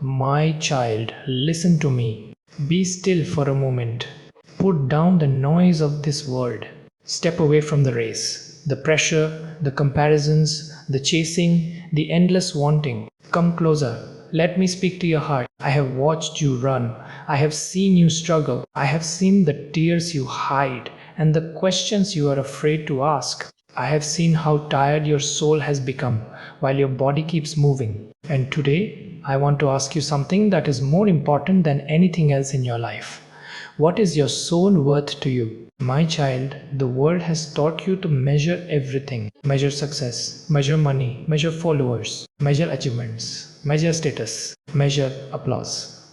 My child, listen to me. Be still for a moment. Put down the noise of this world. Step away from the race, the pressure, the comparisons, the chasing, the endless wanting. Come closer. Let me speak to your heart. I have watched you run. I have seen you struggle. I have seen the tears you hide and the questions you are afraid to ask. I have seen how tired your soul has become while your body keeps moving. And today, I want to ask you something that is more important than anything else in your life. What is your soul worth to you? My child, the world has taught you to measure everything. Measure success, measure money, measure followers, measure achievements, measure status, measure applause.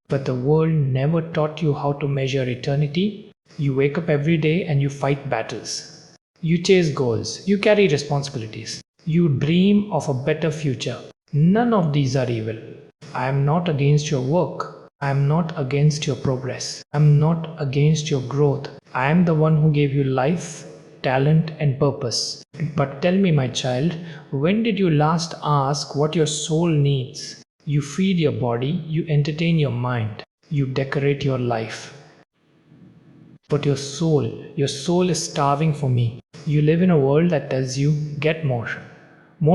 But the world never taught you how to measure eternity. You wake up every day and you fight battles. You chase goals, you carry responsibilities, you dream of a better future. None of these are evil. I am not against your work. I am not against your progress. I am not against your growth. I am the one who gave you life, talent, and purpose. But tell me, my child, when did you last ask what your soul needs? You feed your body, you entertain your mind, you decorate your life. But your soul is starving for me. You live in a world that tells you, get more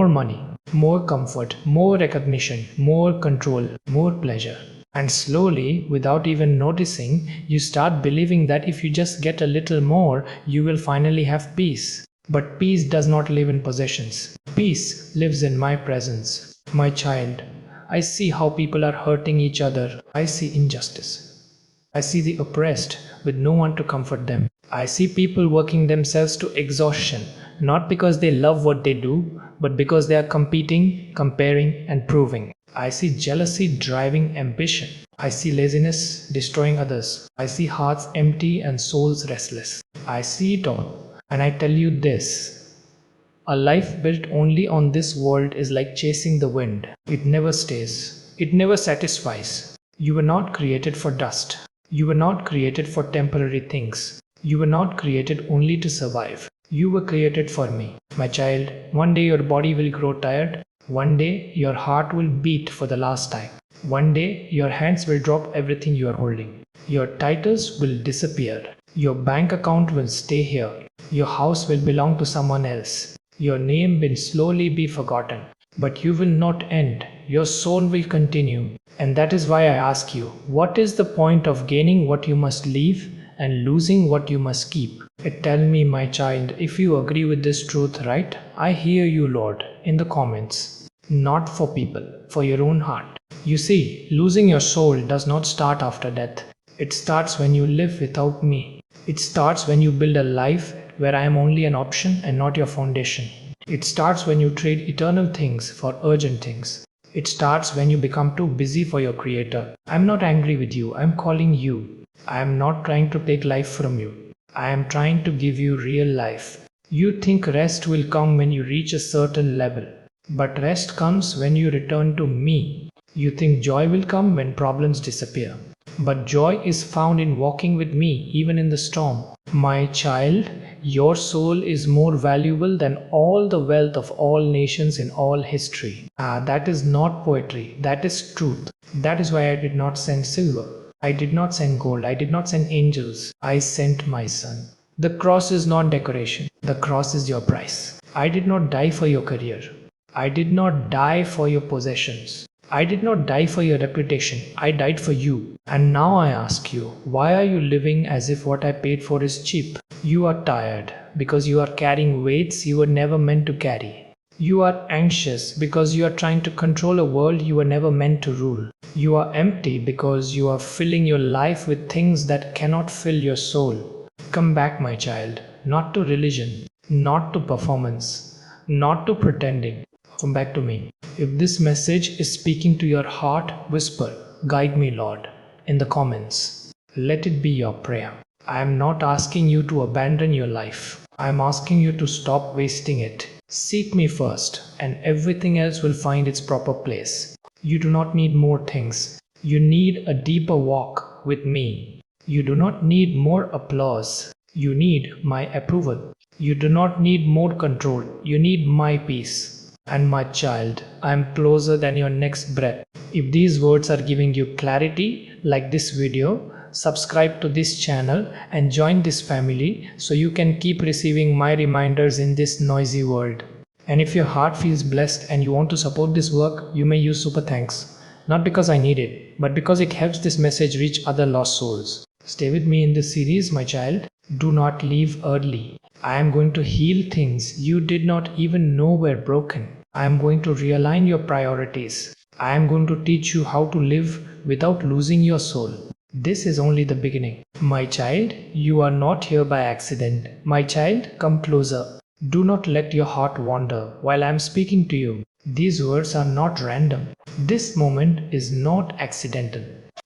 money, more comfort, more recognition, more control, more pleasure. And slowly, without even noticing, you start believing that if you just get a little more, you will finally have peace. But peace does not live in possessions. Peace lives in my presence. My child, I see how people are hurting each other. I see injustice. I see the oppressed with no one to comfort them. I see people working themselves to exhaustion, not because they love what they do, but because they are competing, comparing, and proving. I see jealousy driving ambition. I see laziness destroying others. I see hearts empty and souls restless. I see it all. And I tell you this: a life built only on this world is like chasing the wind. It never stays. It never satisfies. You were not created for dust. You were not created for temporary things. You were not created only to survive. You were created for me. My child, one day your body will grow tired. One day your heart will beat for the last time. One day your hands will drop everything you are holding. Your titles will disappear. Your bank account will stay here. Your house will belong to someone else. Your name will slowly be forgotten. But you will not end. Your soul will continue. And that is why I ask you, what is the point of gaining what you must leave and losing what you must keep? Tell me, my child, if you agree with this truth, right? I hear you, Lord, in the comments. Not for people, for your own heart. You see, losing your soul does not start after death. It starts when you live without me. It starts when you build a life where I am only an option and not your foundation. It starts when you trade eternal things for urgent things. It starts when you become too busy for your creator. I'm not angry with you, I'm calling you. I am not trying to take life from you. I am trying to give you real life. You think rest will come when you reach a certain level. But rest comes when you return to me. You think joy will come when problems disappear. But joy is found in walking with me, even in the storm. My child, your soul is more valuable than all the wealth of all nations in all history. That is not poetry, that is truth. That is why I did not send silver. I did not send gold. I did not send angels. I sent my son. The cross is not decoration. The cross is your price. I did not die for your career. I did not die for your possessions. I did not die for your reputation. I died for you. And now I ask you, why are you living as if what I paid for is cheap? You are tired because you are carrying weights you were never meant to carry. You are anxious because you are trying to control a world you were never meant to rule. You are empty because you are filling your life with things that cannot fill your soul. Come back, my child, not to religion, not to performance, not to pretending. Come back to me. If this message is speaking to your heart, whisper, "Guide me, Lord," in the comments. Let it be your prayer. I am not asking you to abandon your life. I am asking you to stop wasting it. Seek me first, and everything else will find its proper place. You do not need more things. You need a deeper walk with me. You do not need more applause. You need my approval. You do not need more control. You need my peace. And my child, I am closer than your next breath. If these words are giving you clarity, like this video, subscribe to this channel and join this family so you can keep receiving my reminders in this noisy world. And if your heart feels blessed and you want to support this work, you may use super thanks. Not because I need it, but because it helps this message reach other lost souls. Stay with me in this series, my child. Do not leave early. I am going to heal things you did not even know were broken. I am going to realign your priorities. I am going to teach you how to live without losing your soul. This is only the beginning. My child, you are not here by accident. My child, come closer. Do not let your heart wander while I am speaking to you. These words are not random. This moment is not accidental.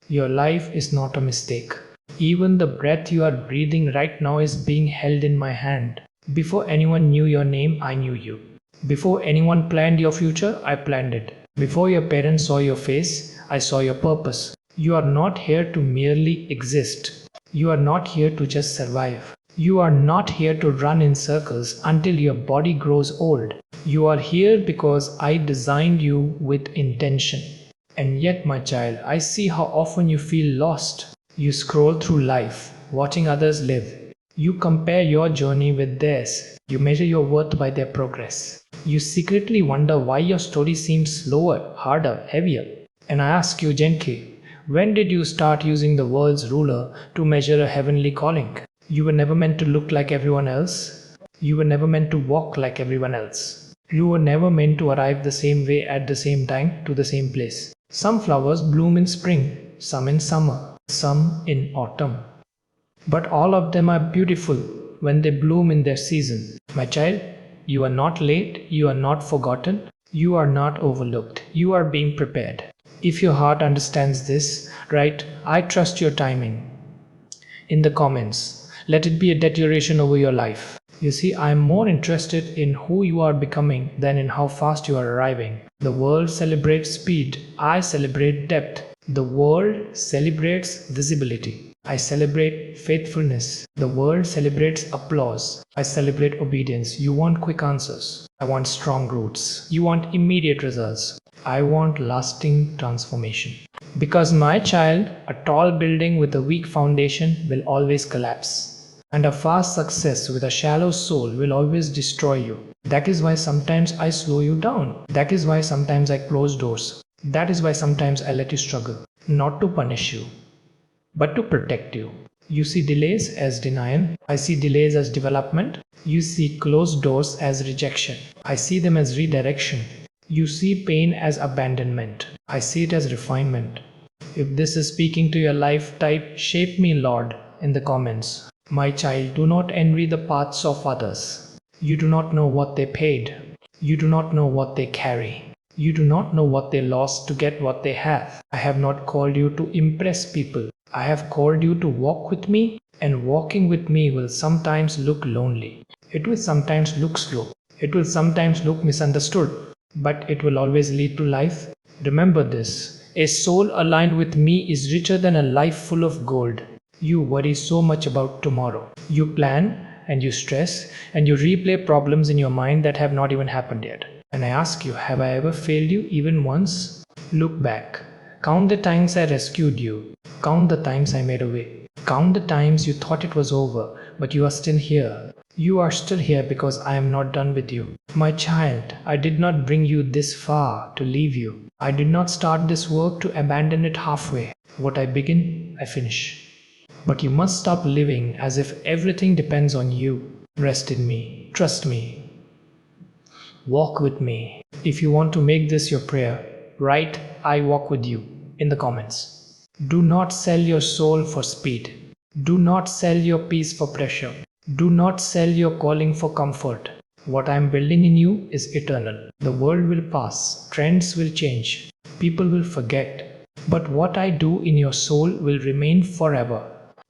Your life is not a mistake. Even the breath you are breathing right now is being held in my hand. Before anyone knew your name, I knew you. Before anyone planned your future, I planned it. Before your parents saw your face, I saw your purpose. You are not here to merely exist. You are not here to just survive. You are not here to run in circles until your body grows old. You are here because I designed you with intention. And yet, my child, I see how often you feel lost. You scroll through life, watching others live. You compare your journey with theirs. You measure your worth by their progress. You secretly wonder why your story seems slower, harder, heavier. And I ask you gently, when did you start using the world's ruler to measure a heavenly calling? You were never meant to look like everyone else. You were never meant to walk like everyone else. You were never meant to arrive the same way at the same time to the same place. Some flowers bloom in spring, some in summer, some in autumn. But all of them are beautiful when they bloom in their season. My child, you are not late, you are not forgotten, you are not overlooked, you are being prepared. If your heart understands this, write, I trust your timing in the comments. Let it be a declaration over your life. You see, I am more interested in who you are becoming than in how fast you are arriving. The world celebrates speed, I celebrate depth. The world celebrates visibility. I celebrate faithfulness. The world celebrates applause. I celebrate obedience. You want quick answers. I want strong roots. You want immediate results. I want lasting transformation. Because my child, a tall building with a weak foundation will always collapse. And a fast success with a shallow soul will always destroy you. That is why sometimes I slow you down. That is why sometimes I close doors. That is why sometimes I let you struggle. Not to punish you, but to protect you. You see delays as denial. I see delays as development. You see closed doors as rejection. I see them as redirection. You see pain as abandonment. I see it as refinement. If this is speaking to your life, type shape me, Lord, in the comments. My child, do not envy the paths of others. You do not know what they paid. You do not know what they carry. You do not know what they lost to get what they have. I have not called you to impress people. I have called you to walk with me, and walking with me will sometimes look lonely. It will sometimes look slow. It will sometimes look misunderstood, but it will always lead to life. Remember this. A soul aligned with me is richer than a life full of gold. You worry so much about tomorrow. You plan and you stress and you replay problems in your mind that have not even happened yet. And I ask you, have I ever failed you even once? Look back. Count the times I rescued you. Count the times I made a way. Count the times you thought it was over, but you are still here. You are still here because I am not done with you. My child, I did not bring you this far to leave you. I did not start this work to abandon it halfway. What I begin, I finish. But you must stop living as if everything depends on you. Rest in me. Trust me. Walk with me. If you want to make this your prayer, write I walk with you in the comments. Do not sell your soul for speed. Do not sell your peace for pressure. Do not sell your calling for comfort. What I am building in you is eternal. The world will pass. Trends will change. People will forget. But what I do in your soul will remain forever.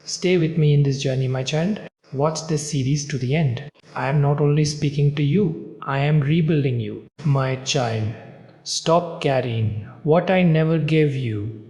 Stay with me in this journey, my child. Watch this series to the end. I am not only speaking to you, I am rebuilding you. My child, stop carrying what I never gave you.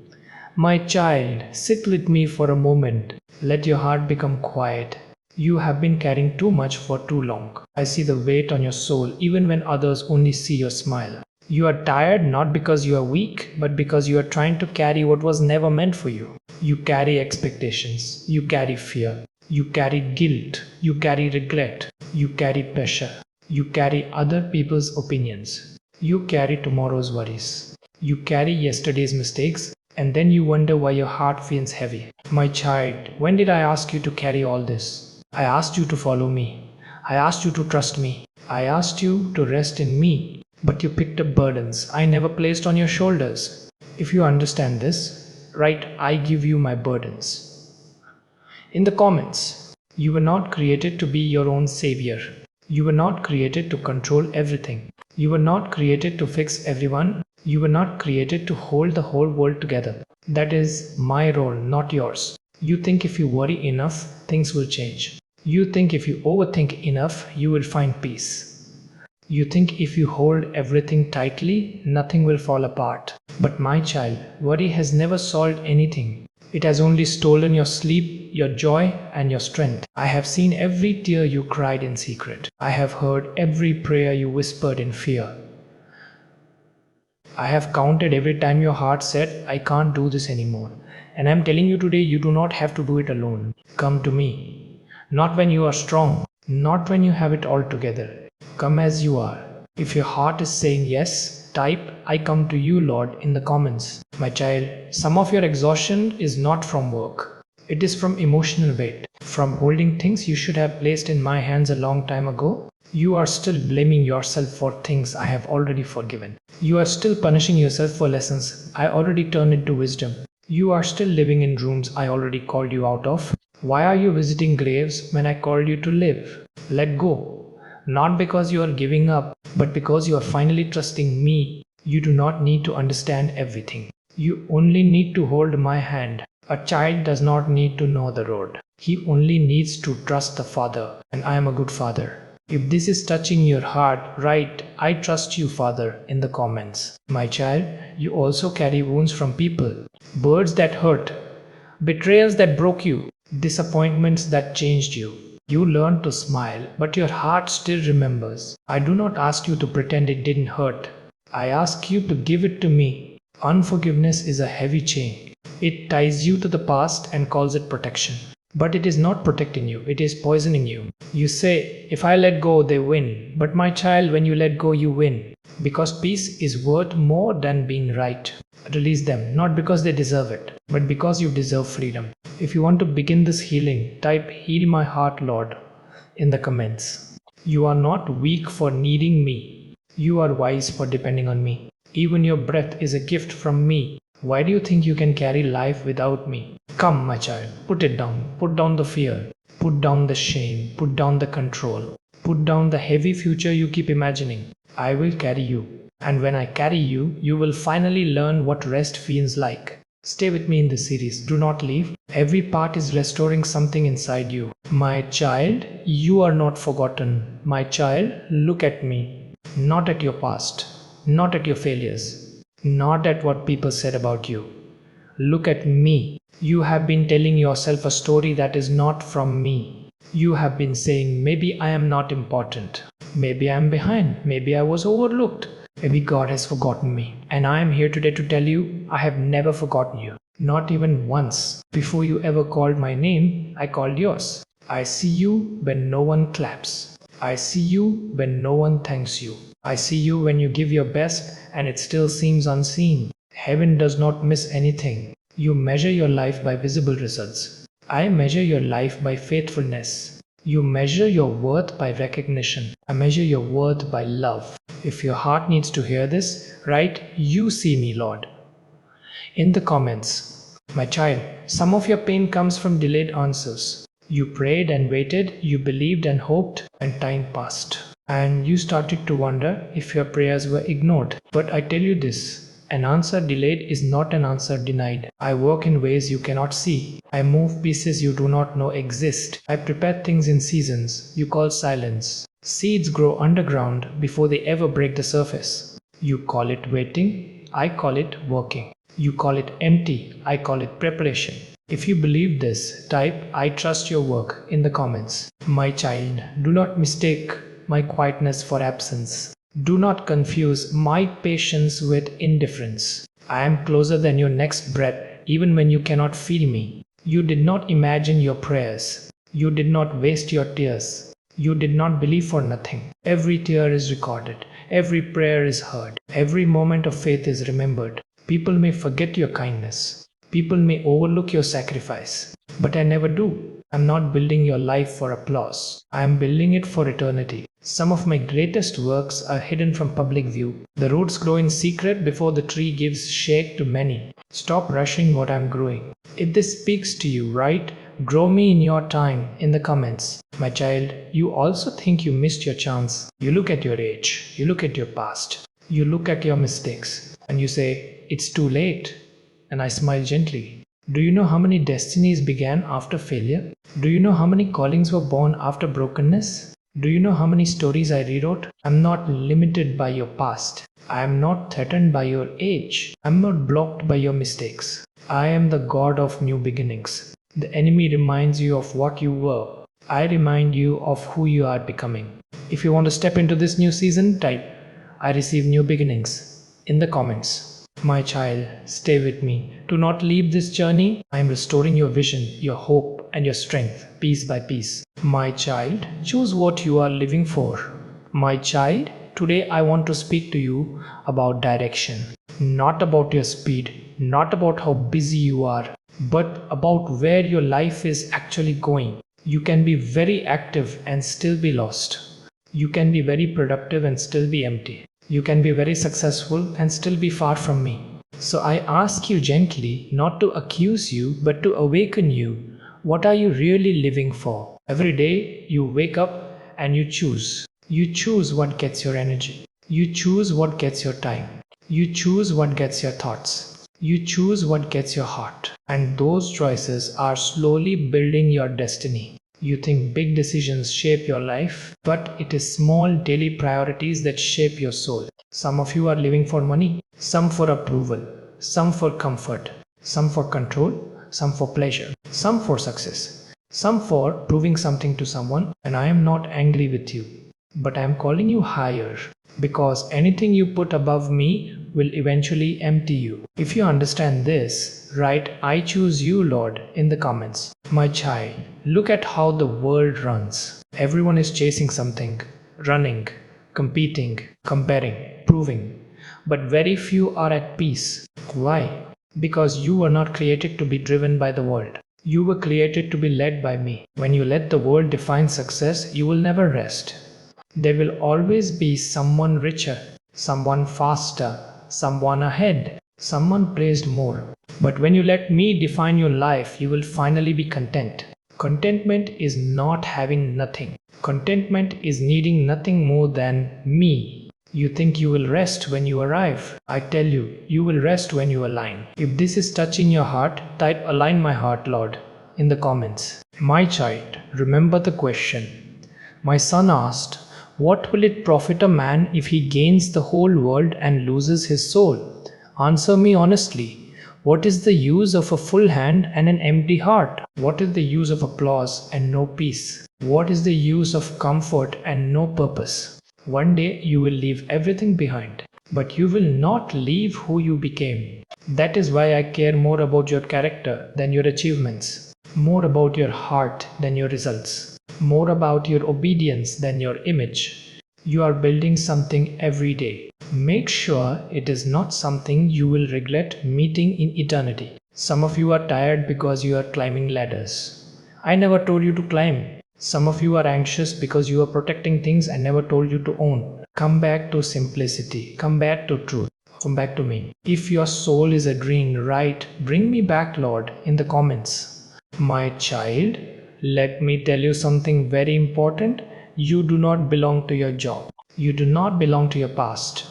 My child, sit with me for a moment. Let your heart become quiet. You have been carrying too much for too long. I see the weight on your soul even when others only see your smile. You are tired not because you are weak, but because you are trying to carry what was never meant for you. You carry expectations, you carry fear, you carry guilt, you carry regret, you carry pressure, you carry other people's opinions, you carry tomorrow's worries, you carry yesterday's mistakes, and then you wonder why your heart feels heavy. My child, when did I ask you to carry all this? I asked you to follow me. I asked you to trust me. I asked you to rest in me. But you picked up burdens I never placed on your shoulders. If you understand this, write, I give you my burdens. In the comments, you were not created to be your own savior. You were not created to control everything. You were not created to fix everyone. You were not created to hold the whole world together. That is my role, not yours. You think if you worry enough, things will change. You think if you overthink enough, you will find peace. You think if you hold everything tightly, nothing will fall apart. But my child, worry has never solved anything. It has only stolen your sleep, your joy, and your strength. I have seen every tear you cried in secret. I have heard every prayer you whispered in fear. I have counted every time your heart said, I can't do this anymore. And I'm telling you today, you do not have to do it alone. Come to me. Not when you are strong, not when you have it all together. Come as you are. If your heart is saying yes, type, I come to you, Lord, in the comments. My child, some of your exhaustion is not from work. It is from emotional weight, from holding things you should have placed in my hands a long time ago. You are still blaming yourself for things I have already forgiven. You are still punishing yourself for lessons I already turned into wisdom. You are still living in rooms I already called you out of. Why are you visiting graves when I called you to live? Let go. Not because you are giving up, but because you are finally trusting me. You do not need to understand everything. You only need to hold my hand. A child does not need to know the road. He only needs to trust the Father, and I am a good father. If this is touching your heart, write, I trust you, Father, in the comments. My child, you also carry wounds from people, words that hurt, betrayals that broke you, disappointments that changed you. You learned to smile, but your heart still remembers. I do not ask you to pretend it didn't hurt. I ask you to give it to me. Unforgiveness is a heavy chain. It ties you to the past and calls it protection. But it is not protecting you, it is poisoning you. You say, if I let go, they win. But my child, when you let go, you win. Because peace is worth more than being right. Release them, not because they deserve it, but because you deserve freedom. If you want to begin this healing, type Heal My Heart, Lord, in the comments. You are not weak for needing me. You are wise for depending on me. Even your breath is a gift from me. Why do you think you can carry life without me? Come, my child, put it down. Put down the fear. Put down the shame. Put down the control. Put down the heavy future you keep imagining. I will carry you. And when I carry you, you will finally learn what rest feels like. Stay with me in this series. Do not leave. Every part is restoring something inside you. My child, you are not forgotten. My child, look at me. Not at your past. Not at your failures. Not at what people said about you. Look at me. You have been telling yourself a story that is not from me. You have been saying, maybe I am not important. Maybe I am behind. Maybe I was overlooked. Maybe God has forgotten me. And I am here today to tell you, I have never forgotten you. Not even once. Before you ever called my name, I called yours. I see you when no one claps. I see you when no one thanks you. I see you when you give your best and it still seems unseen. Heaven does not miss anything. You measure your life by visible results. I measure your life by faithfulness. You measure your worth by recognition. I measure your worth by love. If your heart needs to hear this, write, You see me, Lord, in the comments. My child, some of your pain comes from delayed answers. You prayed and waited, you believed and hoped, and time passed. And you started to wonder if your prayers were ignored. But I tell you this, an answer delayed is not an answer denied. I work in ways you cannot see. I move pieces you do not know exist. I prepare things in seasons you call silence. Seeds grow underground before they ever break the surface. You call it waiting, I call it working. You call it empty, I call it preparation. If you believe this, type "I trust your work" in the comments. My child, do not mistake my quietness for absence. Do not confuse my patience with indifference. I am closer than your next breath, even when you cannot feel me. You did not imagine your prayers. You did not waste your tears. You did not believe for nothing. Every tear is recorded. Every prayer is heard. Every moment of faith is remembered. People may forget your kindness. People may overlook your sacrifice. But I never do. I'm not building your life for applause. I am building it for eternity. Some of my greatest works are hidden from public view. The roots grow in secret before the tree gives shade to many. Stop rushing what I'm growing. If this speaks to you, write "Grow me in your time" in the comments. My child, you also think you missed your chance. You look at your age, you look at your past, you look at your mistakes, and you say, "It's too late." And I smile gently. Do you know how many destinies began after failure? Do you know how many callings were born after brokenness? Do you know how many stories I rewrote? I'm not limited by your past. I am not threatened by your age. I'm not blocked by your mistakes. I am the God of new beginnings. The enemy reminds you of what you were. I remind you of who you are becoming. If you want to step into this new season, type "I receive new beginnings" in the comments. My child, stay with me. Do not leave this journey. I am restoring your vision, your hope, and your strength, piece by piece. My child, choose what you are living for. My child, today I want to speak to you about direction. Not about your speed, not about how busy you are, but about where your life is actually going. You can be very active and still be lost. You can be very productive and still be empty. You can be very successful and still be far from me. So I ask you gently, not to accuse you, but to awaken you. What are you really living for? Every day you wake up and you choose. You choose what gets your energy. You choose what gets your time. You choose what gets your thoughts. You choose what gets your heart. And those choices are slowly building your destiny. You think big decisions shape your life, but it is small daily priorities that shape your soul. Some of you are living for money, some for approval, some for comfort, some for control, some for pleasure, some for success, some for proving something to someone. And I am not angry with you, but I am calling you higher, because anything you put above me will eventually empty you. If you understand this, write "I choose you, Lord" in the comments. My child, look at how the world runs. Everyone is chasing something, running, competing, comparing, proving. But very few are at peace. Why? Because you were not created to be driven by the world. You were created to be led by me. When you let the world define success, you will never rest. There will always be someone richer, someone faster, someone ahead, someone praised more. But when you let me define your life, you will finally be content. Contentment is not having nothing. Contentment is needing nothing more than me. You think you will rest when you arrive. I tell you, you will rest when you align. If this is touching your heart, type "Align my heart, Lord" in the comments. My child, remember the question. My son asked, "What will it profit a man if he gains the whole world and loses his soul?" Answer me honestly. What is the use of a full hand and an empty heart? What is the use of applause and no peace? What is the use of comfort and no purpose? One day you will leave everything behind, but you will not leave who you became. That is why I care more about your character than your achievements, more about your heart than your results, more about your obedience than your image. You are building something every day. Make sure it is not something you will regret meeting in eternity. Some of you are tired because you are climbing ladders. I never told you to climb. Some of you are anxious because you are protecting things I never told you to own. Come back to simplicity. Come back to truth. Come back to me. If your soul is agreeing, write "Bring me back, Lord" in the comments. My child, let me tell you something very important. You do not belong to your job. You do not belong to your past.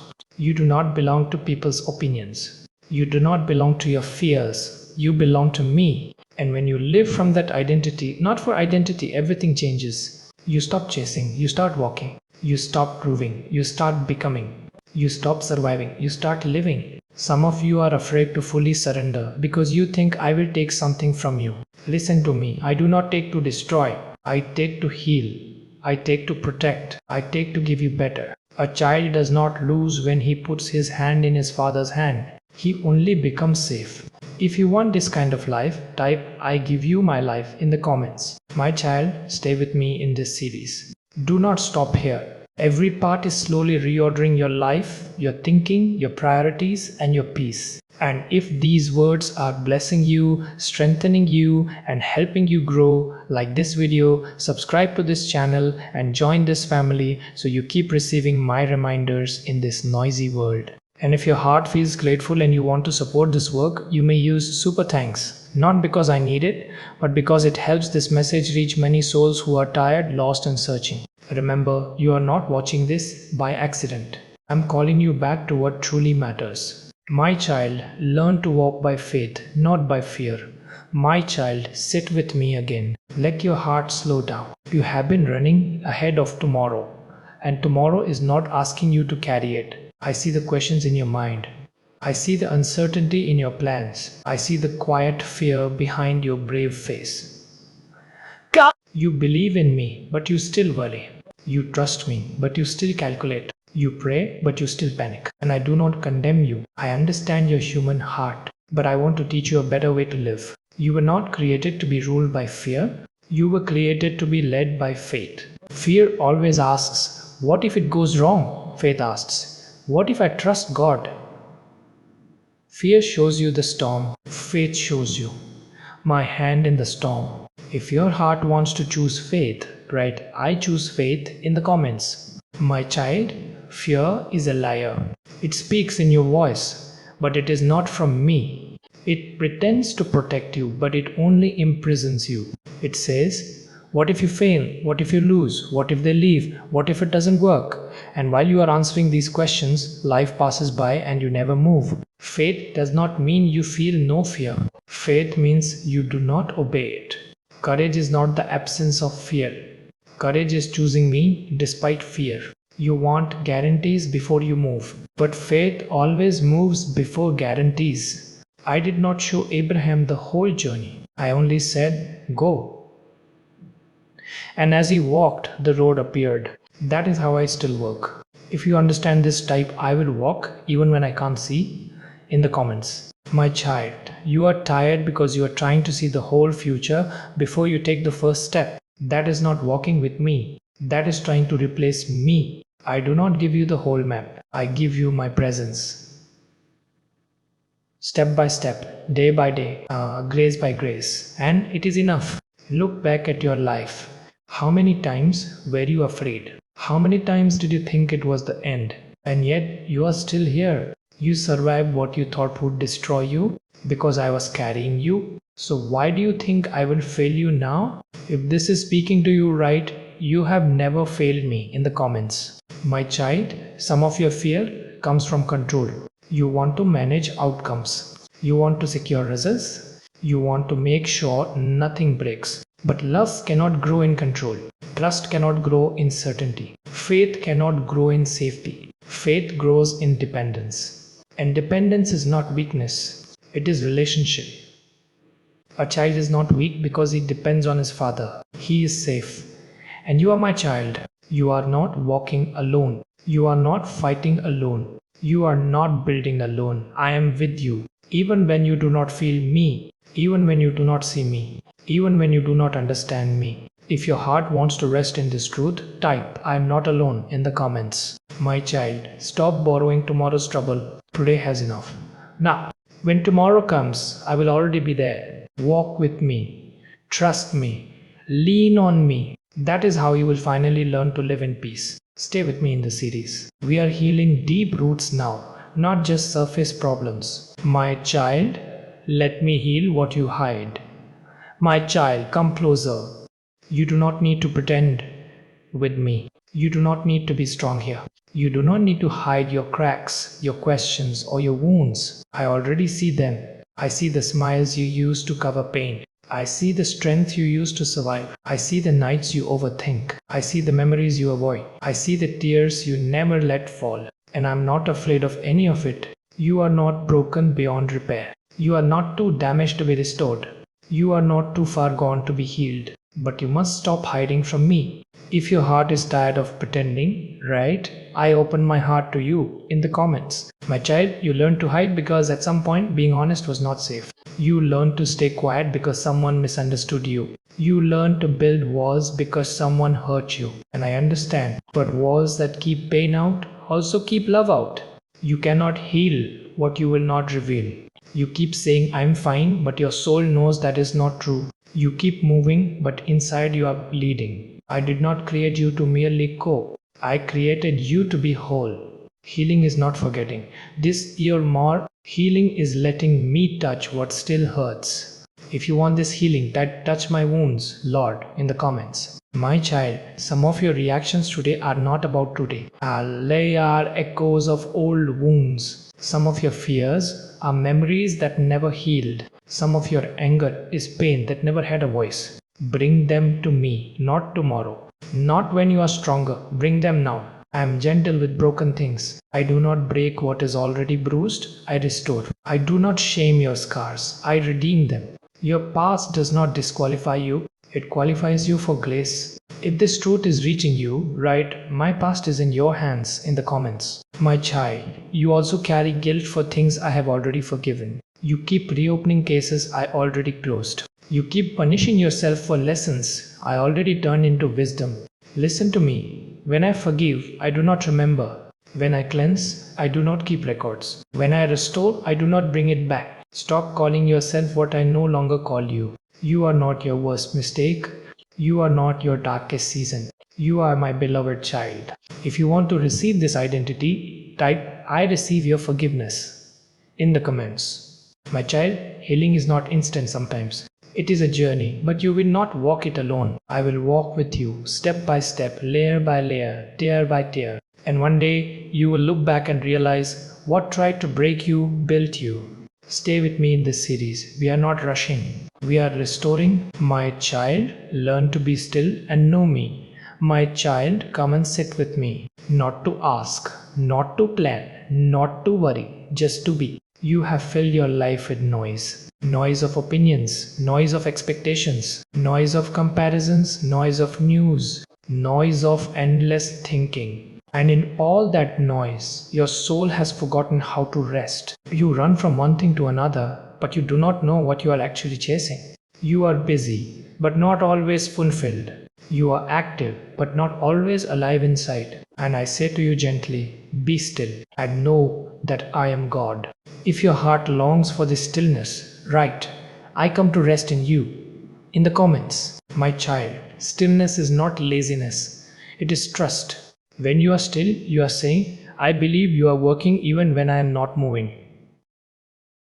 You do not belong to people's opinions. You do not belong to your fears. You belong to me. And when you live from that identity, not for identity, everything changes. You stop chasing. You start walking. You stop proving. You start becoming. You stop surviving. You start living. Some of you are afraid to fully surrender because you think I will take something from you. Listen to me. I do not take to destroy. I take to heal. I take to protect. I take to give you better. A child does not lose when he puts his hand in his father's hand. He only becomes safe. If you want this kind of life, type I give you my life in the comments. My child, stay with me in this series. Do not stop here. Every part is slowly reordering your life, your thinking, your priorities, and your peace. And if these words are blessing you, strengthening you, and helping you grow, like this video, subscribe to this channel and join this family so you keep receiving my reminders in this noisy world. And if your heart feels grateful and you want to support this work, you may use super thanks. Not because I need it, but because it helps this message reach many souls who are tired, lost, and searching. Remember, you are not watching this by accident. I'm calling you back to what truly matters. My child, learn to walk by faith, not by fear. My child, sit with me again. Let your heart slow down. You have been running ahead of tomorrow, and tomorrow is not asking you to carry it. I see the questions in your mind. I see the uncertainty in your plans. I see the quiet fear behind your brave face. You believe in me, but you still worry. You trust me, but you still calculate. You pray, but you still panic. And I do not condemn you. I understand your human heart, but I want to teach you a better way to live. You were not created to be ruled by fear. You were created to be led by faith. Fear always asks, what if it goes wrong? Faith asks, what if I trust God? Fear shows you the storm. Faith shows you my hand in the storm. If your heart wants to choose faith, write I choose faith in the comments. My child, fear is a liar. It speaks in your voice, but it is not from me. It pretends to protect you, but it only imprisons you. It says, what if you fail? What if you lose? What if they leave? What if it doesn't work? And while you are answering these questions, life passes by and you never move. Faith does not mean you feel no fear. Faith means you do not obey it. Courage is not the absence of fear. Courage is choosing me despite fear. You want guarantees before you move, but faith always moves before guarantees. I did not show Abraham the whole journey. I only said, go. And as he walked, the road appeared. That is how I still work. If you understand this, type I will walk even when I can't see in the comments. My child, you are tired because you are trying to see the whole future before you take the first step. That is not walking with me. That is trying to replace me. I do not give you the whole map. I give you my presence. Step by step, day by day, grace by grace. And it is enough. Look back at your life. How many times were you afraid? How many times did you think it was the end? And yet you are still here. You survived what you thought would destroy you because I was carrying you. So why do you think I will fail you now? If this is speaking to you, right, you have never failed me in the comments. My child, some of your fear comes from control. You want to manage outcomes. You want to secure results. You want to make sure nothing breaks. But love cannot grow in control. Trust cannot grow in certainty. Faith cannot grow in safety. Faith grows in dependence. And dependence is not weakness, it is relationship. A child is not weak because he depends on his father. He is safe. And you are my child. You are not walking alone. You are not fighting alone. You are not building alone. I am with you. Even when you do not feel me. Even when you do not see me. Even when you do not understand me. If your heart wants to rest in this truth, type I am not alone in the comments. My child, stop borrowing tomorrow's trouble. Today has enough. Now, when tomorrow comes, I will already be there. Walk with me. Trust me. Lean on me. That is how you will finally learn to live in peace. Stay with me in the series. We are healing deep roots now, not just surface problems. My child, let me heal what you hide. My child, come closer. You do not need to pretend with me. You do not need to be strong here. You do not need to hide your cracks, your questions, or your wounds. I already see them. I see the smiles you use to cover pain. I see the strength you use to survive. I see the nights you overthink. I see the memories you avoid. I see the tears you never let fall. And I'm not afraid of any of it. You are not broken beyond repair. You are not too damaged to be restored. You are not too far gone to be healed. But you must stop hiding from me. If your heart is tired of pretending, right? I open my heart to you in the comments. My child, you learned to hide because at some point being honest was not safe. You learned to stay quiet because someone misunderstood you. You learned to build walls because someone hurt you. And I understand. But walls that keep pain out also keep love out. You cannot heal what you will not reveal. You keep saying I'm fine, but your soul knows that is not true. You keep moving, but inside you are bleeding. I did not create you to merely cope. I created you to be whole. Healing is not forgetting. This year more, healing is letting me touch what still hurts. If you want this healing, touch my wounds, Lord, in the comments. My child, some of your reactions today are not about today. They are echoes of old wounds. Some of your fears are memories that never healed. Some of your anger is pain that never had a voice. Bring them to me, not tomorrow. Not when you are stronger. Bring them now. I am gentle with broken things. I do not break what is already bruised. I restore. I do not shame your scars. I redeem them. Your past does not disqualify you. It qualifies you for grace. If this truth is reaching you, write, my past is in your hands in the comments. My child, you also carry guilt for things I have already forgiven. You keep reopening cases I already closed. You keep punishing yourself for lessons I already turned into wisdom. Listen to me. When I forgive, I do not remember. When I cleanse, I do not keep records. When I restore, I do not bring it back. Stop calling yourself what I no longer call you. You are not your worst mistake. You are not your darkest season. You are my beloved child. If you want to receive this identity, type I receive your forgiveness in the comments. My child, healing is not instant sometimes. It is a journey, but you will not walk it alone. I will walk with you, step by step, layer by layer, tear by tear. And one day, you will look back and realize what tried to break you, built you. Stay with me in this series. We are not rushing. We are restoring. My child, learn to be still and know me. My child, come and sit with me. Not to ask, not to plan, not to worry, just to be. You have filled your life with noise. Noise of opinions, noise of expectations, noise of comparisons, noise of news, noise of endless thinking. And in all that noise, your soul has forgotten how to rest. You run from one thing to another, but you do not know what you are actually chasing. You are busy, but not always fulfilled. You are active, but not always alive inside. And I say to you gently, be still and know that I am God. If your heart longs for this stillness, write, I come to rest in you. In the comments, my child, stillness is not laziness. It is trust. When you are still, you are saying, I believe you are working even when I am not moving.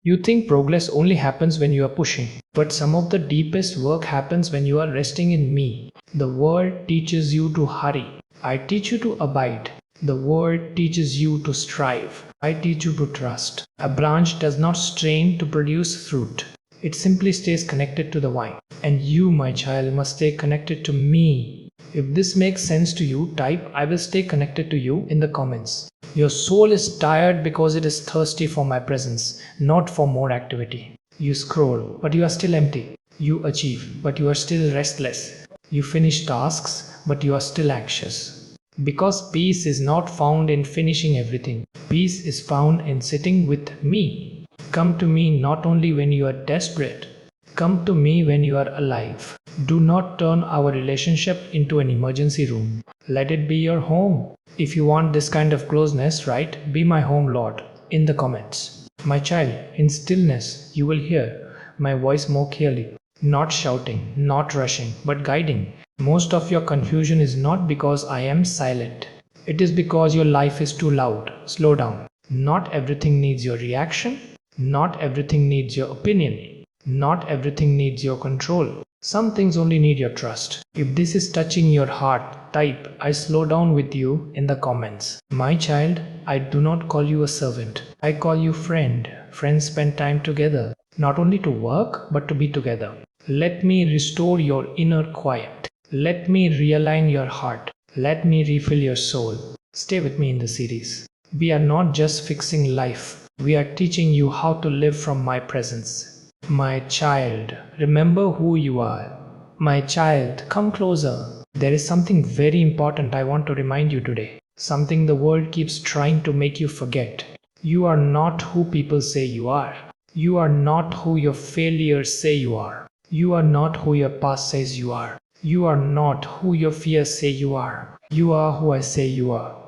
You think progress only happens when you are pushing, but some of the deepest work happens when you are resting in me. The world teaches you to hurry. I teach you to abide. The world teaches you to strive. I teach you to trust. A branch does not strain to produce fruit. It simply stays connected to the vine. And you, my child, must stay connected to me. If this makes sense to you, type I will stay connected to you in the comments. Your soul is tired because it is thirsty for my presence, not for more activity. You scroll, but you are still empty. You achieve, but you are still restless. You finish tasks, but you are still anxious. Because peace is not found in finishing everything. Peace is found in sitting with me. Come to me not only when you are desperate. Come to me when you are alive. Do not turn our relationship into an emergency room. Let it be your home. If you want this kind of closeness, write, be my home, Lord, in the comments. My child, in stillness, you will hear my voice more clearly. Not shouting, not rushing, but guiding. Most of your confusion is not because I am silent. It is because your life is too loud. Slow down. Not everything needs your reaction. Not everything needs your opinion. Not everything needs your control. Some things only need your trust. If this is touching your heart, type I slow down with you in the comments. My child, I do not call you a servant. I call you friend. Friends spend time together, not only to work, but to be together. Let me restore your inner quiet. Let me realign your heart. Let me refill your soul. Stay with me in the series. We are not just fixing life. We are teaching you how to live from my presence. My child, remember who you are. My child, come closer. There is something very important I want to remind you today. Something the world keeps trying to make you forget. You are not who people say you are. You are not who your failures say you are. You are not who your past says you are. You are not who your fears say you are. You are who I say you are.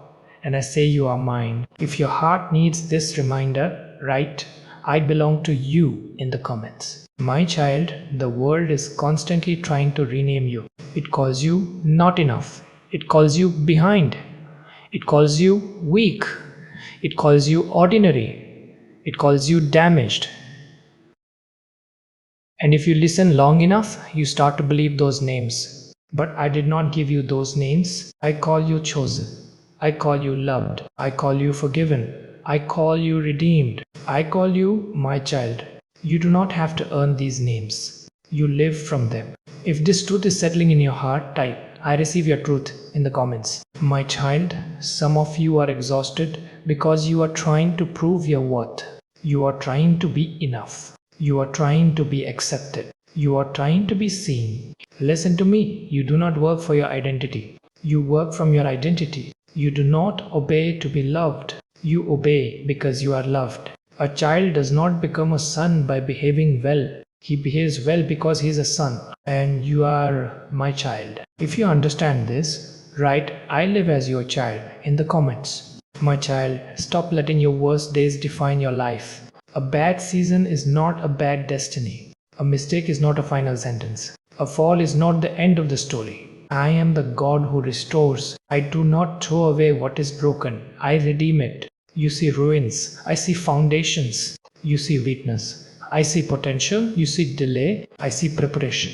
And I say you are mine. If your heart needs this reminder, write, I belong to you in the comments. My child, the world is constantly trying to rename you. It calls you not enough. It calls you behind. It calls you weak. It calls you ordinary. It calls you damaged. And if you listen long enough, you start to believe those names. But I did not give you those names. I call you chosen. I call you loved. I call you forgiven. I call you redeemed. I call you my child. You do not have to earn these names. You live from them. If this truth is settling in your heart, type, I receive your truth in the comments. My child, some of you are exhausted because you are trying to prove your worth. You are trying to be enough. You are trying to be accepted. You are trying to be seen. Listen to me. You do not work for your identity. You work from your identity. You do not obey to be loved. You obey because you are loved. A child does not become a son by behaving well. He behaves well because he is a son. And you are my child. If you understand this, write, I live as your child in the comments. My child, stop letting your worst days define your life. A bad season is not a bad destiny. A mistake is not a final sentence. A fall is not the end of the story. I am the God who restores. I do not throw away what is broken. I redeem it. You see ruins. I see foundations. You see weakness. I see potential. You see delay. I see preparation.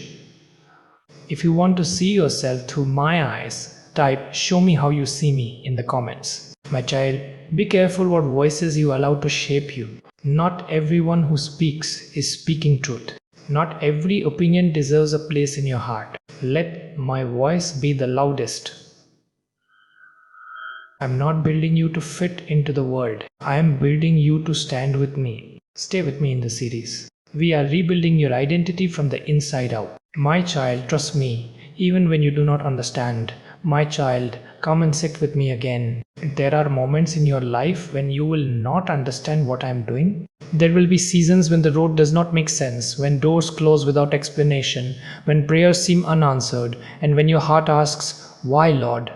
If you want to see yourself through my eyes, type show me how you see me in the comments. My child, be careful what voices you allow to shape you. Not everyone who speaks is speaking truth. Not every opinion deserves a place in your heart. Let my voice be the loudest. I'm not building you to fit into the world. I am building you to stand with me. Stay with me in the series. We are rebuilding your identity from the inside out. My child, trust me, even when you do not understand. My child, come and sit with me again. There are moments in your life when you will not understand what I am doing. There will be seasons when the road does not make sense, when doors close without explanation, when prayers seem unanswered, and when your heart asks, why, Lord?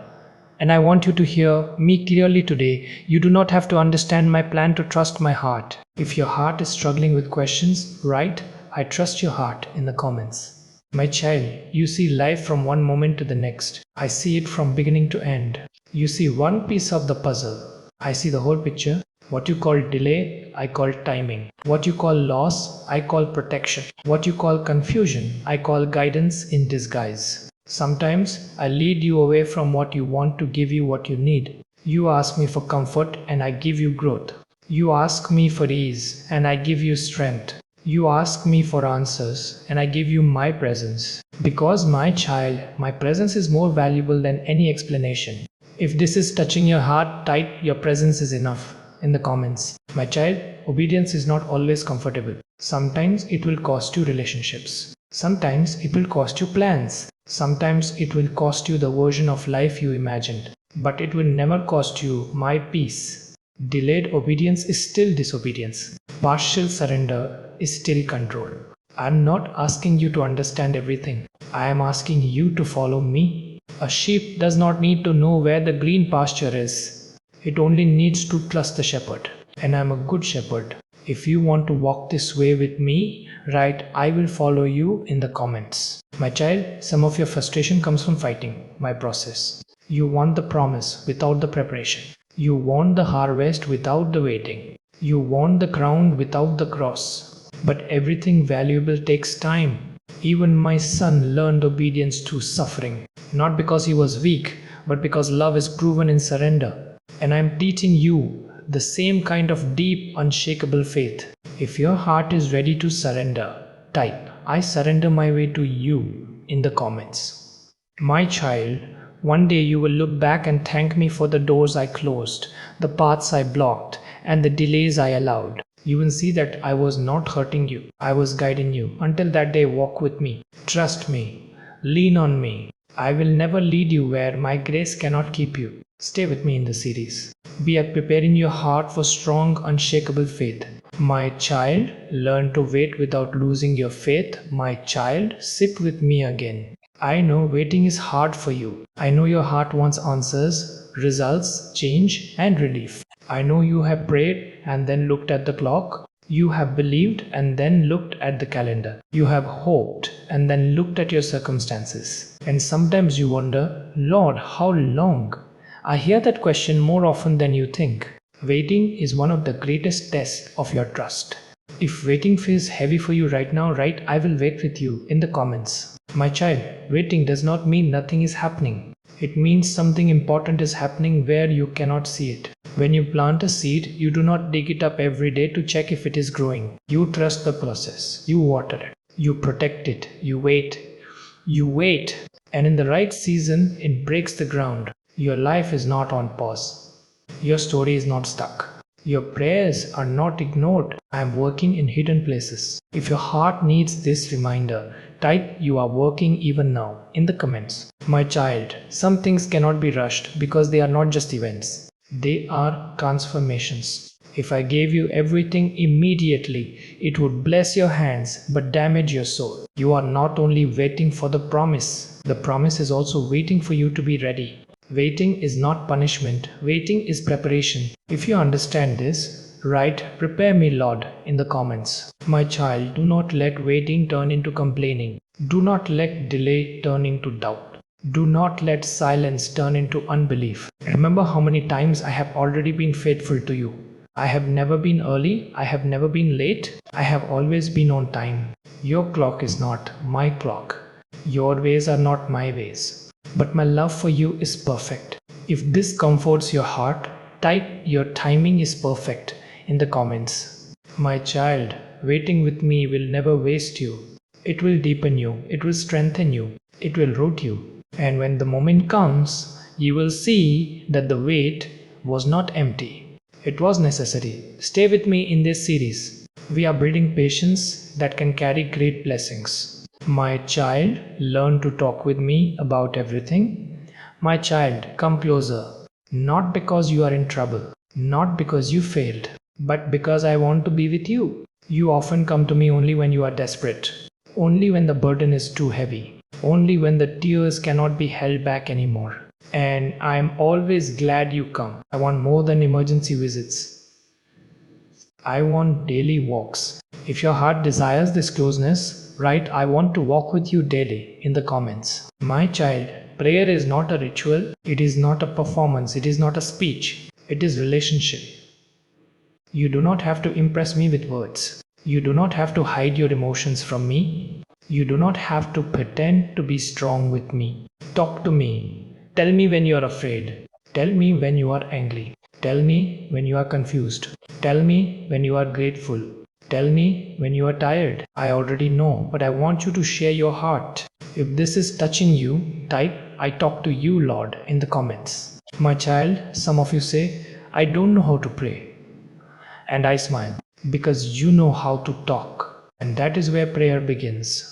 And I want you to hear me clearly today. You do not have to understand my plan to trust my heart. If your heart is struggling with questions, write, I trust your heart in the comments. My child, you see life from one moment to the next. I see it from beginning to end. You see one piece of the puzzle. I see the whole picture. What you call delay, I call timing. What you call loss, I call protection. What you call confusion, I call guidance in disguise. Sometimes I lead you away from what you want to give you what you need. You ask me for comfort and I give you growth. You ask me for ease and I give you strength. You ask me for answers and I give you my presence. Because my child, my presence is more valuable than any explanation. If this is touching your heart, type your presence is enough in the comments. My child, obedience is not always comfortable. Sometimes it will cost you relationships. Sometimes it will cost you plans. Sometimes it will cost you the version of life you imagined. But it will never cost you my peace. Delayed obedience is still disobedience. Partial surrender is still control. I am not asking you to understand everything. I am asking you to follow me. A sheep does not need to know where the green pasture is. It only needs to trust the shepherd. And I am a good shepherd. If you want to walk this way with me, write, I will follow you in the comments. My child, some of your frustration comes from fighting my process. You want the promise without the preparation. You want the harvest without the waiting. You want the crown without the cross. But everything valuable takes time. Even my son learned obedience through suffering. Not because he was weak, but because love is proven in surrender. And I am teaching you the same kind of deep, unshakable faith. If your heart is ready to surrender, type, I surrender my way to you in the comments. My child, one day you will look back and thank me for the doors I closed, the paths I blocked, and the delays I allowed. You will see that I was not hurting you. I was guiding you. Until that day, walk with me. Trust me. Lean on me. I will never lead you where my grace cannot keep you. Stay with me in the series. Be preparing your heart for strong, unshakable faith. My child, learn to wait without losing your faith. My child, sit with me again. I know waiting is hard for you. I know your heart wants answers, results, change, and relief. I know you have prayed and then looked at the clock. You have believed and then looked at the calendar. You have hoped and then looked at your circumstances. And sometimes you wonder, Lord, how long? I hear that question more often than you think. Waiting is one of the greatest tests of your trust. If waiting feels heavy for you right now, write I will wait with you in the comments. My child, waiting does not mean nothing is happening. It means something important is happening where you cannot see it. When you plant a seed, you do not dig it up every day to check if it is growing. You trust the process. You water it. You protect it. You wait. You wait. And in the right season, it breaks the ground. Your life is not on pause. Your story is not stuck. Your prayers are not ignored. I am working in hidden places. If your heart needs this reminder, type you are working even now in the comments. My child, some things cannot be rushed because they are not just events. They are transformations. If I gave you everything immediately, it would bless your hands but damage your soul. You are not only waiting for the promise is also waiting for you to be ready. Waiting is not punishment, waiting is preparation. If you understand this, write prepare me Lord in the comments. My child, do not let waiting turn into complaining. Do not let delay turn into doubt. Do not let silence turn into unbelief. Remember how many times I have already been faithful to you. I have never been early, I have never been late, I have always been on time. Your clock is not my clock. Your ways are not my ways. But my love for you is perfect. If this comforts your heart, type your timing is perfect in the comments. My child, waiting with me will never waste you. It will deepen you, it will strengthen you, it will root you. And when the moment comes, you will see that the wait was not empty. It was necessary. Stay with me in this series. We are building patience that can carry great blessings. My child, learn to talk with me about everything. My child, come closer. Not because you are in trouble, not because you failed, but because I want to be with you. You often come to me only when you are desperate, only when the burden is too heavy, only when the tears cannot be held back anymore. And I am always glad you come. I want more than emergency visits. I want daily walks. If your heart desires this closeness, write I want to walk with you daily in the comments. My child, prayer is not a ritual, it is not a performance, it is not a speech, it is relationship. You do not have to impress me with words. You do not have to hide your emotions from me. You do not have to pretend to be strong with me. Talk to me. Tell me when you are afraid. Tell me when you are angry. Tell me when you are confused. Tell me when you are grateful. Tell me when you are tired. I already know, but I want you to share your heart. If this is touching you, type I talk to you, Lord, in the comments. My child, some of you say, I don't know how to pray. And I smile because you know how to talk. And that is where prayer begins.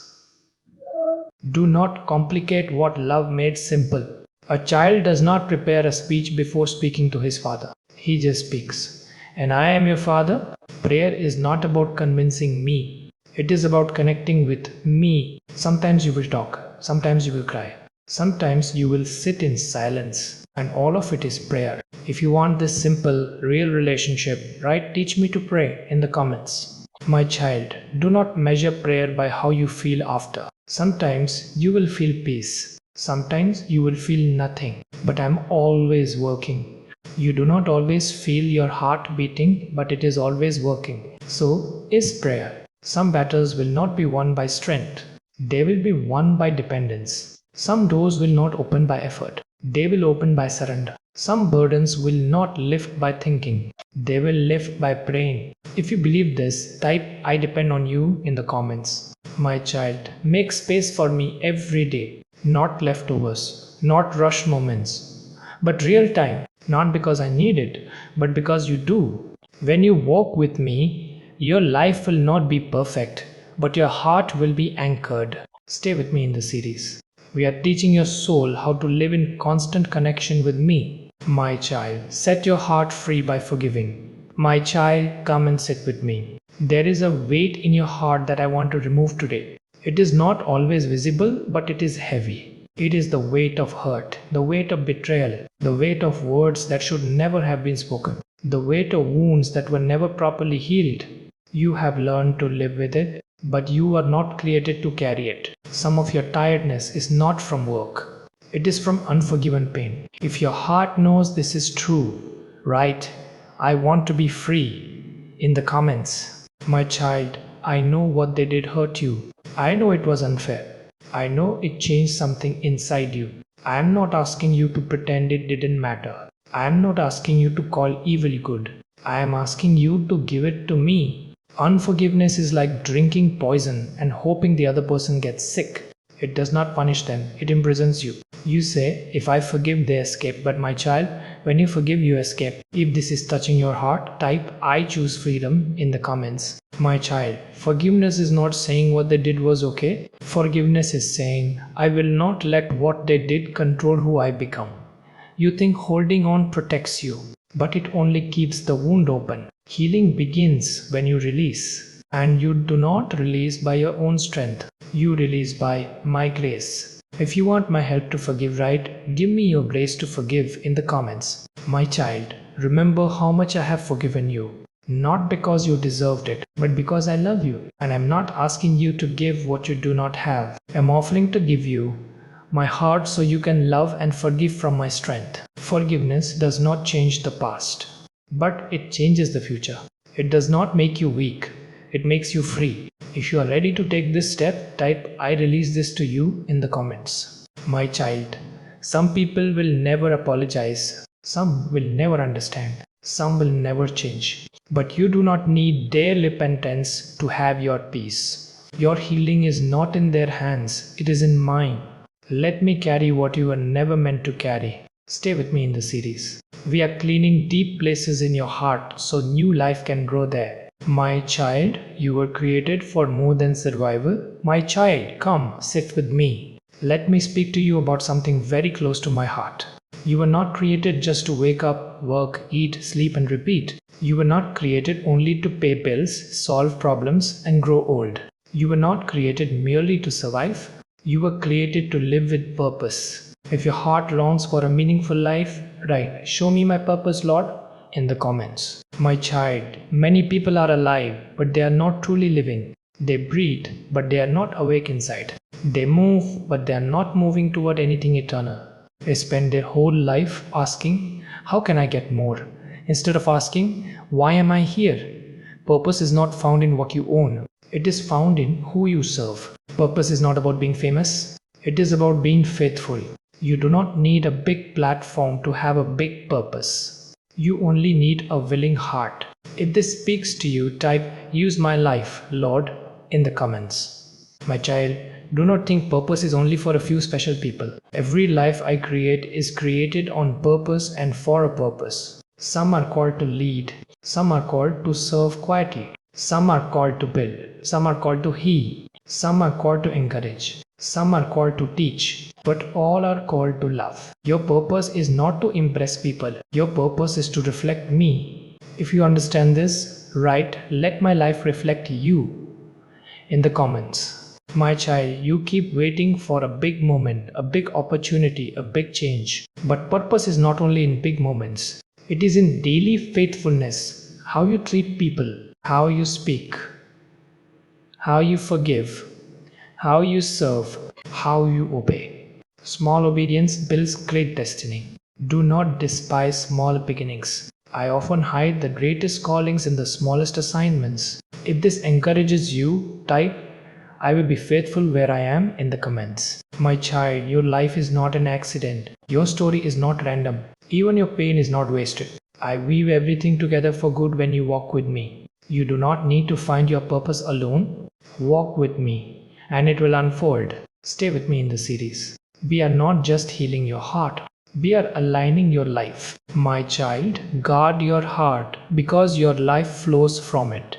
Do not complicate what love made simple. A child does not prepare a speech before speaking to his father. He just speaks. And I am your father. Prayer is not about convincing me. It is about connecting with me. Sometimes you will talk. Sometimes you will cry. Sometimes you will sit in silence. And all of it is prayer. If you want this simple, real relationship, write teach me to pray in the comments. My child, do not measure prayer by how you feel after. Sometimes you will feel peace. Sometimes you will feel nothing. But I am always working. You do not always feel your heart beating, but it is always working. So is prayer. Some battles will not be won by strength. They will be won by dependence. Some doors will not open by effort. They will open by surrender. Some burdens will not lift by thinking. They will lift by praying. If you believe this, type I depend on you in the comments. My child, make space for me every day. Not leftovers, not rush moments, but real time. Not because I need it, but because you do. When you walk with me, your life will not be perfect, but your heart will be anchored. Stay with me in the series. We are teaching your soul how to live in constant connection with me. My child, set your heart free by forgiving. My child, come and sit with me. There is a weight in your heart that I want to remove today. It is not always visible, but it is heavy. It is the weight of hurt, the weight of betrayal, the weight of words that should never have been spoken, the weight of wounds that were never properly healed. You have learned to live with it, but you are not created to carry it. Some of your tiredness is not from work. It is from unforgiven pain. If your heart knows this is true, write, I want to be free in the comments. My child, I know what they did hurt you. I know it was unfair. I know it changed something inside you. I am not asking you to pretend it didn't matter. I am not asking you to call evil good. I am asking you to give it to me. Unforgiveness is like drinking poison and hoping the other person gets sick. It does not punish them, it imprisons you. You say, if I forgive, they escape. But my child, when you forgive, you escape. If this is touching your heart, type I choose freedom in the comments. My child, forgiveness is not saying what they did was okay. Forgiveness is saying, I will not let what they did control who I become. You think holding on protects you, but it only keeps the wound open. Healing begins when you release, and you do not release by your own strength. You release by my grace. If you want my help to forgive, write, give me your grace to forgive in the comments. My child, remember how much I have forgiven you. Not because you deserved it, but because I love you. And I'm not asking you to give what you do not have. I'm offering to give you my heart so you can love and forgive from my strength. Forgiveness does not change the past, but it changes the future. It does not make you weak, it makes you free. If you are ready to take this step, type I release this to you in the comments. My child, some people will never apologize, some will never understand, some will never change. But you do not need their repentance to have your peace. Your healing is not in their hands, it is in mine. Let me carry what you were never meant to carry. Stay with me in the series. We are cleaning deep places in your heart so new life can grow there. My child, you were created for more than survival. My child, come, sit with me. Let me speak to you about something very close to my heart. You were not created just to wake up, work, eat, sleep and repeat. You were not created only to pay bills, solve problems and grow old. You were not created merely to survive. You were created to live with purpose. If your heart longs for a meaningful life, write, show me my purpose, Lord, in the comments. My child, many people are alive, but they are not truly living. They breathe, but they are not awake inside. They move, but they are not moving toward anything eternal. They spend their whole life asking, how can I get more? Instead of asking, why am I here? Purpose is not found in what you own. It is found in who you serve. Purpose is not about being famous. It is about being faithful. You do not need a big platform to have a big purpose. You only need a willing heart. If this speaks to you, type, use my life, Lord, in the comments. My child, do not think purpose is only for a few special people. Every life I create is created on purpose and for a purpose. Some are called to lead. Some are called to serve quietly. Some are called to build. Some are called to heal. Some are called to encourage. Some are called to teach. But all are called to love. Your purpose is not to impress people. Your purpose is to reflect me. If you understand this, write, let my life reflect you in the comments. My child, you keep waiting for a big moment, a big opportunity, a big change. But purpose is not only in big moments. It is in daily faithfulness, how you treat people, how you speak, how you forgive, how you serve, how you obey. Small obedience builds great destiny. Do not despise small beginnings. I often hide the greatest callings in the smallest assignments. If this encourages you, type, I will be faithful where I am in the comments. My child, your life is not an accident. Your story is not random. Even your pain is not wasted. I weave everything together for good when you walk with me. You do not need to find your purpose alone. Walk with me, and it will unfold. Stay with me in the series. We are not just healing your heart. We are aligning your life. My child, guard your heart because your life flows from it.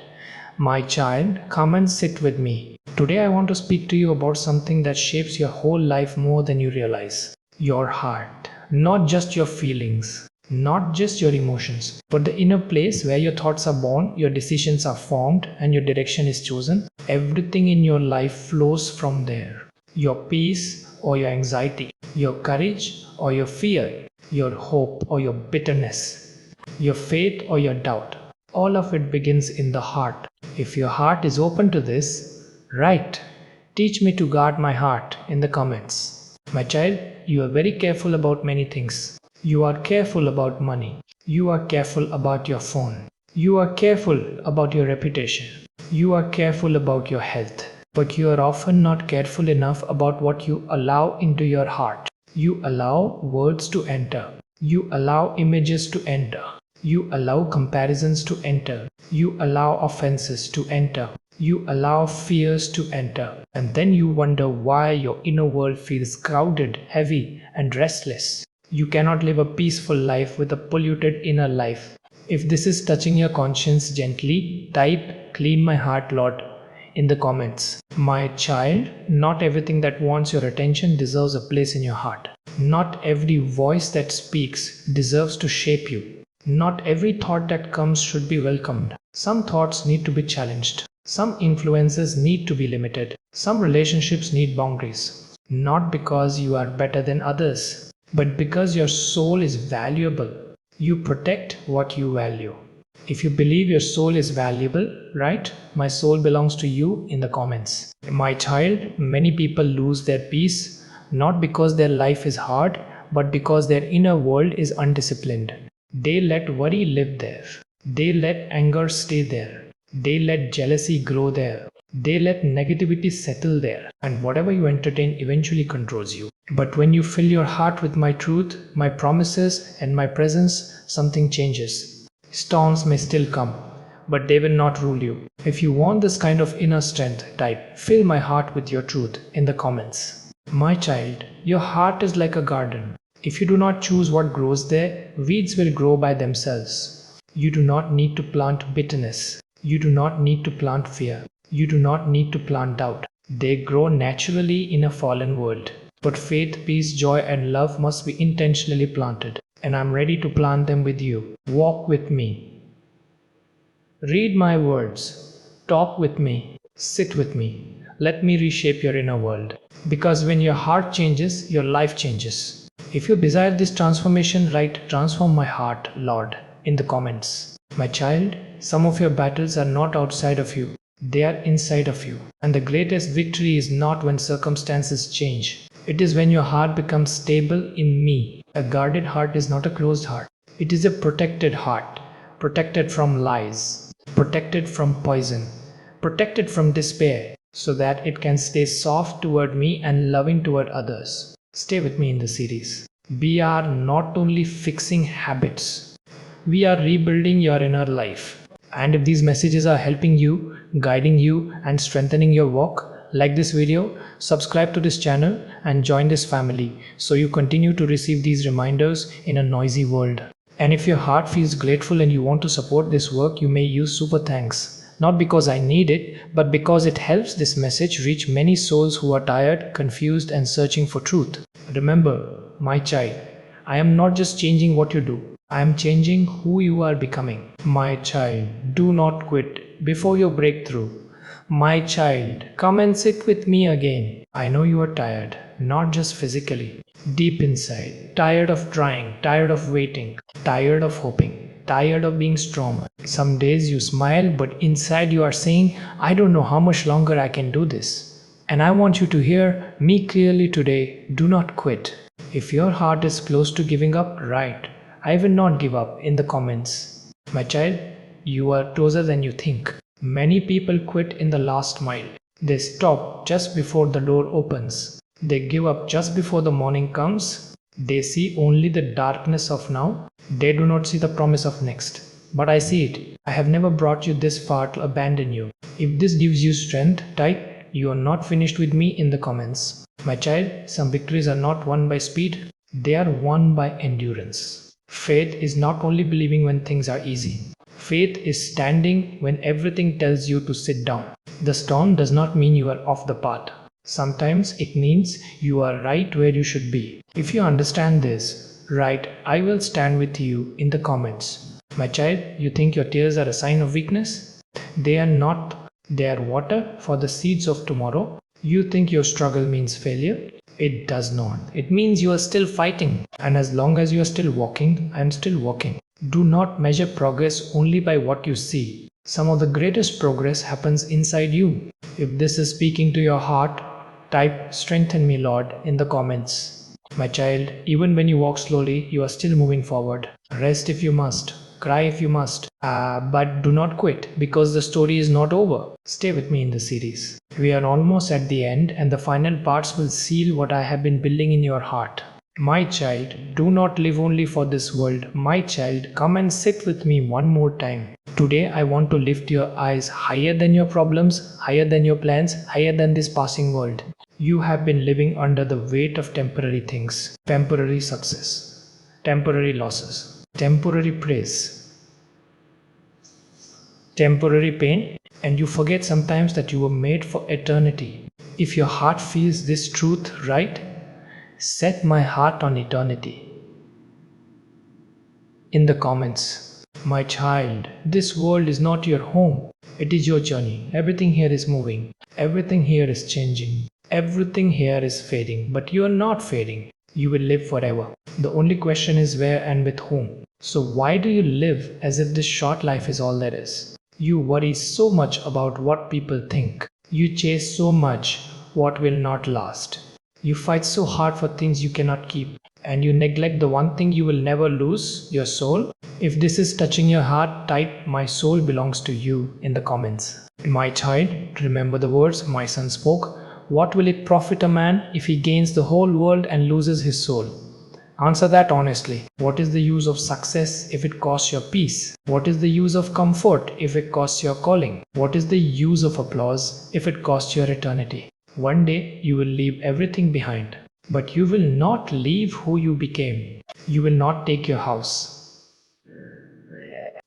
My child, come and sit with me. Today I want to speak to you about something that shapes your whole life more than you realize. Your heart. Not just your feelings, not just your emotions, but the inner place where your thoughts are born, your decisions are formed, and your direction is chosen. Everything in your life flows from there. Your peace or your anxiety, your courage or your fear, your hope or your bitterness, your faith or your doubt. All of it begins in the heart. If your heart is open to this, write, "Teach me to guard my heart" in the comments. My child, you are very careful about many things. You are careful about money. You are careful about your phone. You are careful about your reputation. You are careful about your health. But you are often not careful enough about what you allow into your heart. You allow words to enter. You allow images to enter. You allow comparisons to enter. You allow offenses to enter. You allow fears to enter. And then you wonder why your inner world feels crowded, heavy, and restless. You cannot live a peaceful life with a polluted inner life. If this is touching your conscience gently, type "Clean my heart, Lord" in the comments. My child, not everything that wants your attention deserves a place in your heart. Not every voice that speaks deserves to shape you. Not every thought that comes should be welcomed. Some thoughts need to be challenged. Some influences need to be limited. Some relationships need boundaries. Not because you are better than others, but because your soul is valuable. You protect what you value. If you believe your soul is valuable, write "My soul belongs to you" in the comments. My child, many people lose their peace not because their life is hard, but because their inner world is undisciplined. They let worry live there. They let anger stay there. They let jealousy grow there. They let negativity settle there. And whatever you entertain eventually controls you. But when you fill your heart with my truth, my promises, and my presence, something changes. Storms may still come, but they will not rule you. If you want this kind of inner strength, type "Fill my heart with your truth" in the comments. My child, your heart is like a garden. If you do not choose what grows there, weeds will grow by themselves. You do not need to plant bitterness. You do not need to plant fear. You do not need to plant doubt. They grow naturally in a fallen world. But faith, peace, joy, and love must be intentionally planted. And I'm ready to plant them with you. Walk with me. Read my words. Talk with me. Sit with me. Let me reshape your inner world. Because when your heart changes, your life changes. If you desire this transformation, write "Transform my heart, Lord" in the comments. My child, some of your battles are not outside of you. They are inside of you. And the greatest victory is not when circumstances change. It is when your heart becomes stable in me. A guarded heart is not a closed heart. It is a protected heart. Protected from lies. Protected from poison. Protected from despair. So that it can stay soft toward me and loving toward others. Stay with me in the series. We are not only fixing habits. We are rebuilding your inner life. And if these messages are helping you, guiding you, and strengthening your walk, like this video, subscribe to this channel, and join this family so you continue to receive these reminders in a noisy world. And if your heart feels grateful and you want to support this work, you may use super thanks. Not because I need it, but because it helps this message reach many souls who are tired, confused, and searching for truth. Remember, my child, I am not just changing what you do. I am changing who you are becoming. My child, do not quit before your breakthrough. My child, come and sit with me again. I know you are tired, not just physically. Deep inside, tired of trying, tired of waiting, tired of hoping, tired of being strong. Some days you smile, but inside you are saying, "I don't know how much longer I can do this." And I want you to hear me clearly today. Do not quit. If your heart is close to giving up, write "I will not give up" in the comments. My child, you are closer than you think. Many people quit in the last mile. They stop just before the door opens. They give up just before the morning comes. They see only the darkness of now. They do not see the promise of next. But I see it. I have never brought you this far to abandon you. If this gives you strength, type "You are not finished with me" in the comments. My child, some victories are not won by speed. They are won by endurance. Faith is not only believing when things are easy. Faith is standing when everything tells you to sit down. The storm does not mean you are off the path. Sometimes it means you are right where you should be. If you understand this, write, "I will stand with you" in the comments. My child, you think your tears are a sign of weakness? They are not. They are water for the seeds of tomorrow. You think your struggle means failure? It does not. It means you are still fighting. And as long as you are still walking, I am still walking. Do not measure progress only by what you see. Some of the greatest progress happens inside you. If this is speaking to your heart, type "Strengthen me, Lord" in the comments. My child, even when you walk slowly, you are still moving forward. Rest if you must. Cry if you must. But do not quit, because the story is not over. Stay with me in the series. We are almost at the end, and the final parts will seal what I have been building in your heart. My child, do not live only for this world. My child, come and sit with me one more time. Today I want to lift your eyes higher than your problems, higher than your plans, higher than this passing world. You have been living under the weight of temporary things, temporary success, temporary losses, temporary praise, temporary pain, and you forget sometimes that you were made for eternity. If your heart feels this truth right, set "my heart on eternity" in the comments. My child, this world is not your home. It is your journey. Everything here is moving. Everything here is changing. Everything here is fading. But you are not fading. You will live forever. The only question is where and with whom. So why do you live as if this short life is all there is? You worry so much about what people think. You chase so much what will not last. You fight so hard for things you cannot keep, and you neglect the one thing you will never lose, your soul. If this is touching your heart, type "My soul belongs to you" in the comments. My child, remember the words my son spoke. What will it profit a man if he gains the whole world and loses his soul? Answer that honestly. What is the use of success if it costs your peace? What is the use of comfort if it costs your calling? What is the use of applause if it costs your eternity? One day you will leave everything behind, but you will not leave who you became. You will not take your house.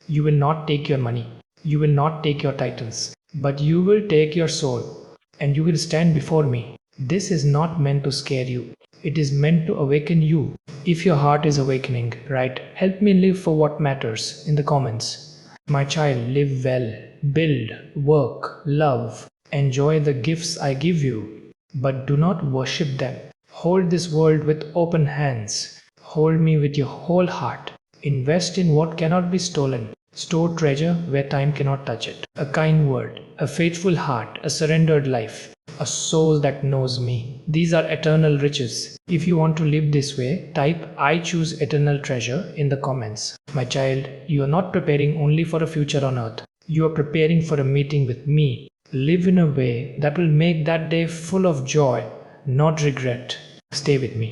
You will not take your money. You will not take your titles, but you will take your soul, and you will stand before me. This is not meant to scare you. It is meant to awaken you. If your heart is awakening, write "Help me live for what matters" in the comments. My child, live well, build, work, love, enjoy the gifts I give you, but do not worship them. Hold this world with open hands. Hold me with your whole heart. Invest in what cannot be stolen. Store treasure where time cannot touch it. A kind word, a faithful heart, a surrendered life, a soul that knows me. These are eternal riches. If you want to live this way, type "I choose eternal treasure" in the comments. My child, you are not preparing only for a future on earth. You are preparing for a meeting with me. Live in a way that will make that day full of joy, not regret. Stay with me.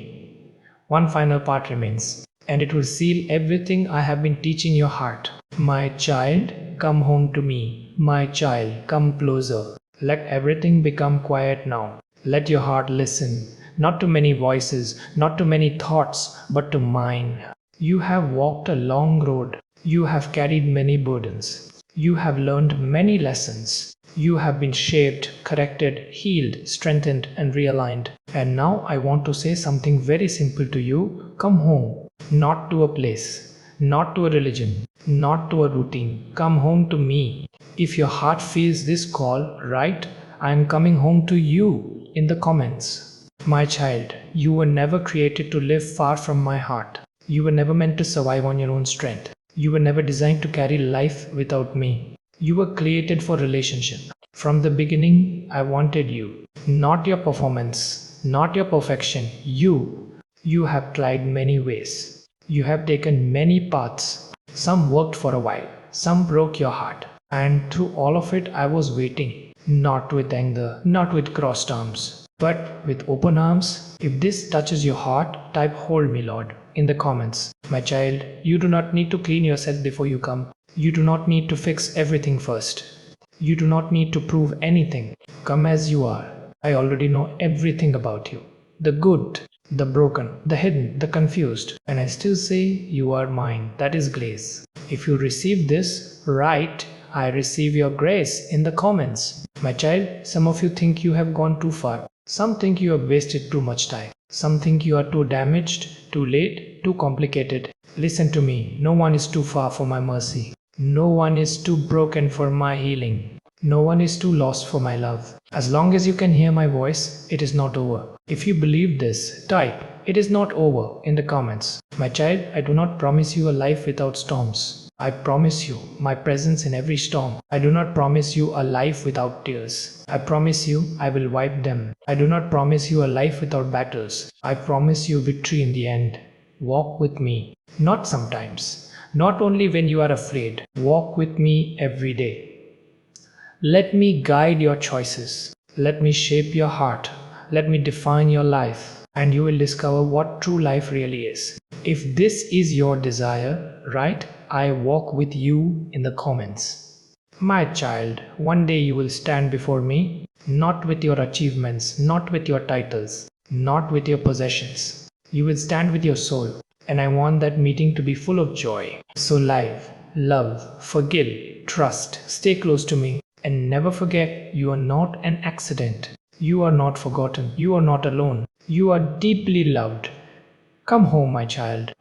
One final part remains, and it will seal everything I have been teaching your heart. My child, come home to me. My child, come closer. Let everything become quiet now. Let your heart listen, not to many voices, not to many thoughts, but to mine. You have walked a long road. You have carried many burdens. You have learned many lessons. You have been shaped, corrected, healed, strengthened, and realigned. And now I want to say something very simple to you. Come home, not to a place, not to a religion, not to a routine. Come home to me. If your heart feels this call, write "I am coming home to you" in the comments. My child, you were never created to live far from my heart. You were never meant to survive on your own strength. You were never designed to carry life without me. You were created for relationship. From the beginning, I wanted you. Not your performance, not your perfection. You. You have tried many ways. You have taken many paths. Some worked for a while. Some broke your heart. And through all of it, I was waiting. Not with anger, not with crossed arms, but with open arms. If this touches your heart, type "Hold me, Lord" in the comments. My child, you do not need to clean yourself before you come. You do not need to fix everything first. You do not need to prove anything. Come as you are. I already know everything about you. The good, the broken, the hidden, the confused. And I still say, you are mine. That is grace. If you receive this, write, I receive your grace in the comments. My child, some of you think you have gone too far. Some think you have wasted too much time. Some think you are too damaged, too late, too complicated. Listen to me. No one is too far for my mercy. No one is too broken for my healing. No one is too lost for my love. As long as you can hear my voice, it is not over. If you believe this, type, it is not over in the comments. My child, I do not promise you a life without storms. I promise you my presence in every storm. I do not promise you a life without tears. I promise you I will wipe them. I do not promise you a life without battles. I promise you victory in the end. Walk with me. Not sometimes. Not only when you are afraid. Walk with me every day. Let me guide your choices. Let me shape your heart. Let me define your life. And you will discover what true life really is. If this is your desire, write, I walk with you in the comments. My child, one day you will stand before me, not with your achievements, not with your titles, not with your possessions. You will stand with your soul. And I want that meeting to be full of joy. So live, love, forgive, trust, stay close to me. And never forget, you are not an accident. You are not forgotten. You are not alone. You are deeply loved. Come home, my child.